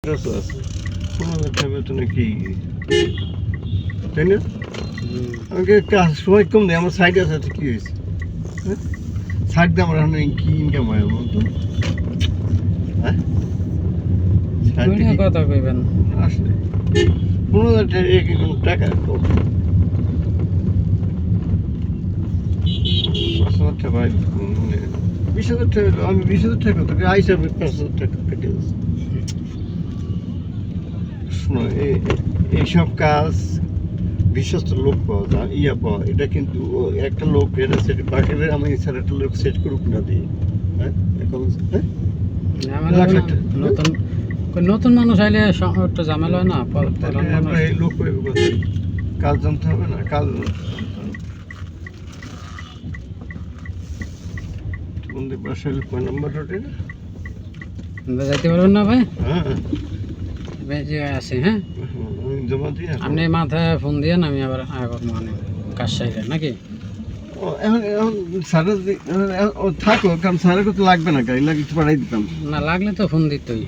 আছে 15,000 টাকা বেতনে কি তাই না? আমাকে কাজ সময় কম দেয়, আমার সাইড আছে কি হয়েছে? হ্যাঁ, সাইড দিয়ে আমার এখন কি ইনকাম হয় আমার তো? হ্যাঁ, কথা কইবেন আসলে 15,000 টাকা কোনো টাকা কম। 5,000 টাকা মানে 20,000 টাকা, আমি 20,000 টাকা তোকে আইসা 5,000 টাকা কেটে দিচ্ছি। শোনো, এইসব কাজ বিশ্বস্ত লোক পাওয়া যায়, পাওয়া, এটা কিন্তু একটা লোক এটা সেট বাকিদের আমি স্যার একটা লোক সেট করুক না দিয়ে। হ্যাঁ, এখন হ্যাঁ নতুন নতুন মানুষ আইলে একটু ঝামেলা হয় না। এই লোক কাজ জানতে হবে না, কাজ তোমাদের বাসায় কয় নম্বর রোডে না যাইতে পারবেন না ভাই? হ্যাঁ যে আছে। হ্যাঁ, আমি জমা দিয়ে আপনি মাথায় ফোন দিয়ে আমি আবার মানে কাজ সাইলে নাকি? এখন স্যারের থাকো, কারণ স্যারের কথা লাগবে না, গাড়ি লাগিয়ে পাঠাই দিতাম না লাগলে তো ফোন দিতই।